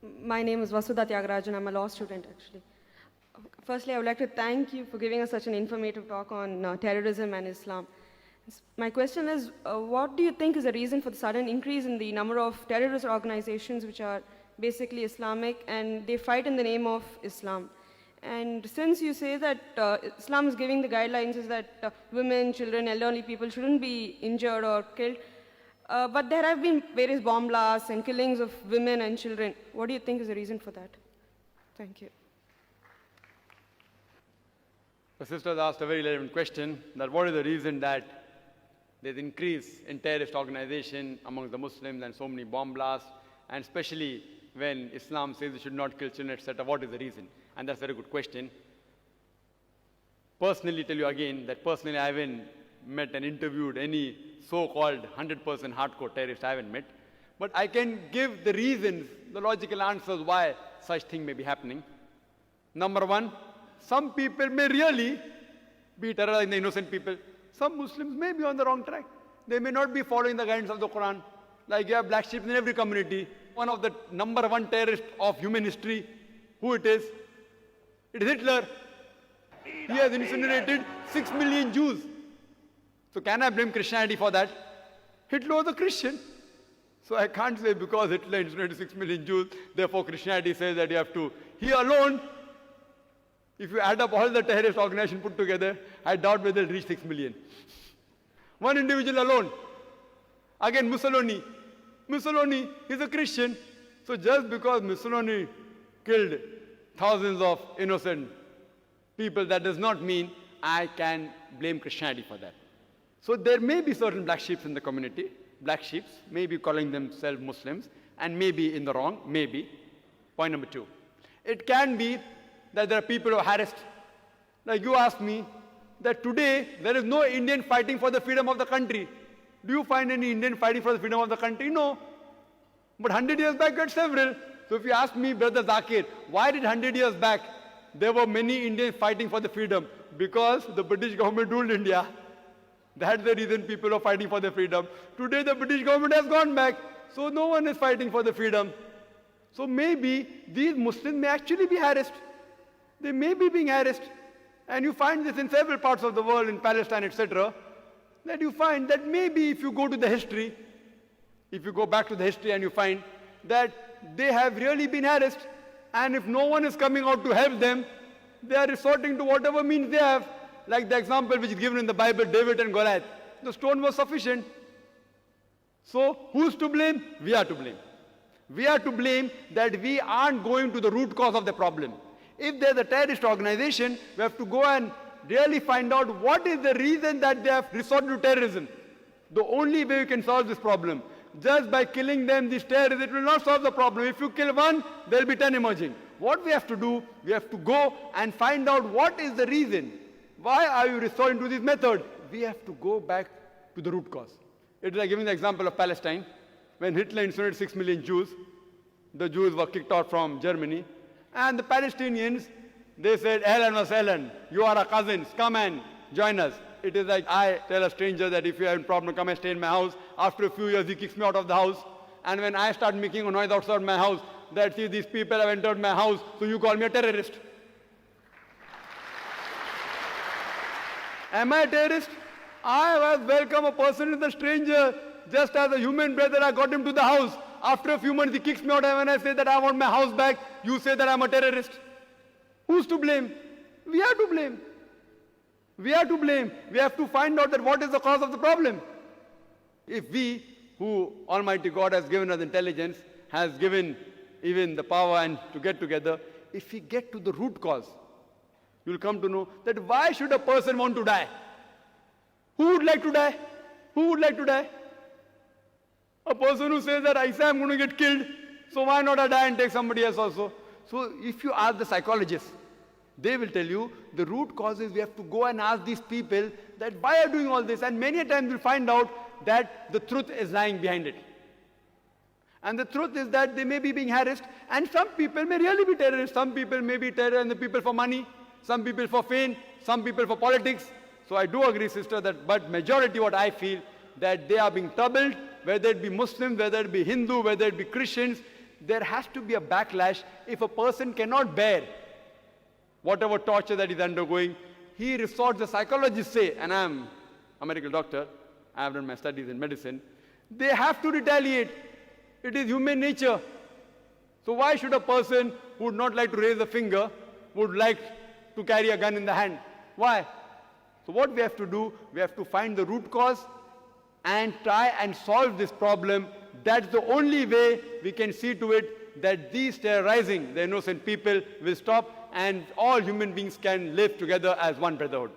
My name is Vasudha Tyagarajan. I'm a law student, actually. Firstly, I would like to thank you for giving us such an informative talk on terrorism and Islam. My question is, what do you think is the reason for the sudden increase in the number of terrorist organizations which are basically Islamic and they fight in the name of Islam? And since you say that Islam is giving the guidelines is that women, children, elderly people shouldn't be injured or killed, but there have been various bomb blasts and killings of women and children. What do you think is the reason for that? Thank you. The sister asked a very relevant question, that what is the reason that there's increase in terrorist organization among the Muslims and so many bomb blasts, and especially when Islam says you should not kill children, etc. What is the reason? And that's a very good question. Personally, tell you again that personally I haven't met and interviewed any so-called 100% hardcore terrorist. I haven't met. But I can give the reasons, the logical answers why such thing may be happening. Number one, some people may really be terrorizing the innocent people. Some Muslims may be on the wrong track. They may not be following the guidance of the Quran. Like you have black sheep in every community. One of the number one terrorists of human history, who it is? It is Hitler. He has incinerated 6 million Jews. So can I blame Christianity for that? Hitler was a Christian. So I can't say because Hitler incinerated 6 million Jews, therefore Christianity says that you have to. He alone, if you add up all the terrorist organizations put together, I doubt whether they'll reach 6 million. One individual alone. Again, Mussolini. Mussolini is a Christian. So just because Mussolini killed thousands of innocent people, that does not mean I can blame Christianity for that. So there may be certain black sheep in the community, black sheep, maybe calling themselves Muslims, and maybe in the wrong, maybe. Point number two. It can be that there are people who are harassed. Like you asked me, that today there is no Indian fighting for the freedom of the country. Do you find any Indian fighting for the freedom of the country? No. But 100 years back, we had several. So if you ask me, Brother Zakir, why did 100 years back there were many Indians fighting for the freedom? Because the British government ruled India. That's the reason people are fighting for their freedom. Today the British government has gone back, so no one is fighting for the freedom. So maybe these Muslims may actually be harassed. They may be being harassed. And you find this in several parts of the world, in Palestine, etc., that you find that maybe if you go to the history, if you go back to the history and you find that they have really been harassed, and if no one is coming out to help them, they are resorting to whatever means they have. Like the example which is given in the Bible, David and Goliath. The stone was sufficient. So who's to blame? We are to blame. We are to blame that we aren't going to the root cause of the problem. If there's a terrorist organization, we have to go and really find out what is the reason that they have resorted to terrorism. The only way we can solve this problem. Just by killing them, these terrorists, it will not solve the problem. If you kill one, there will be 10 emerging. What we have to do, we have to go and find out what is the reason. Why are you resorting to this method? We have to go back to the root cause. It is like giving the example of Palestine. When Hitler incinerated 6 million Jews, the Jews were kicked out from Germany. And the Palestinians, they said, Ahlan wa sahlan, you are our cousins, come and join us. It is like I tell a stranger that if you have a problem, come and stay in my house. After a few years, he kicks me out of the house. And when I start making a noise outside my house, that see, these people have entered my house, so you call me a terrorist. Am I a terrorist? I have welcomed a person as a stranger, just as a human brother. I got him to the house. After a few months, he kicks me out, and when I say that I want my house back, you say that I'm a terrorist. Who's to blame? We are to blame. We are to blame. We have to find out that what is the cause of the problem. If we, who Almighty God has given us intelligence, has given even the power and to get together, if we get to the root cause, you'll come to know that why should a person want to die? Who would like to die? Who would like to die? A person who says that I say I'm going to get killed, so why not I die and take somebody else also? So if you ask the psychologists, they will tell you the root cause is we have to go and ask these people that why are you doing all this? And many times we'll find out that the truth is lying behind it. And the truth is that they may be being harassed, and some people may really be terrorists. Some people may be terrorists and the people for money, some people for fame, some people for politics. So I do agree, sister, that but majority what I feel, that they are being troubled, whether it be Muslims, whether it be Hindu, whether it be Christians, there has to be a backlash if a person cannot bear whatever torture that he's undergoing. He resorts, the psychologists say, and I'm a medical doctor, I have done my studies in medicine, they have to retaliate. It is human nature. So why should a person who would not like to raise a finger would like to carry a gun in the hand? Why? So what we have to do, we have to find the root cause and try and solve this problem. That's the only way we can see to it that these terrorizing the innocent people will stop and all human beings can live together as one brotherhood.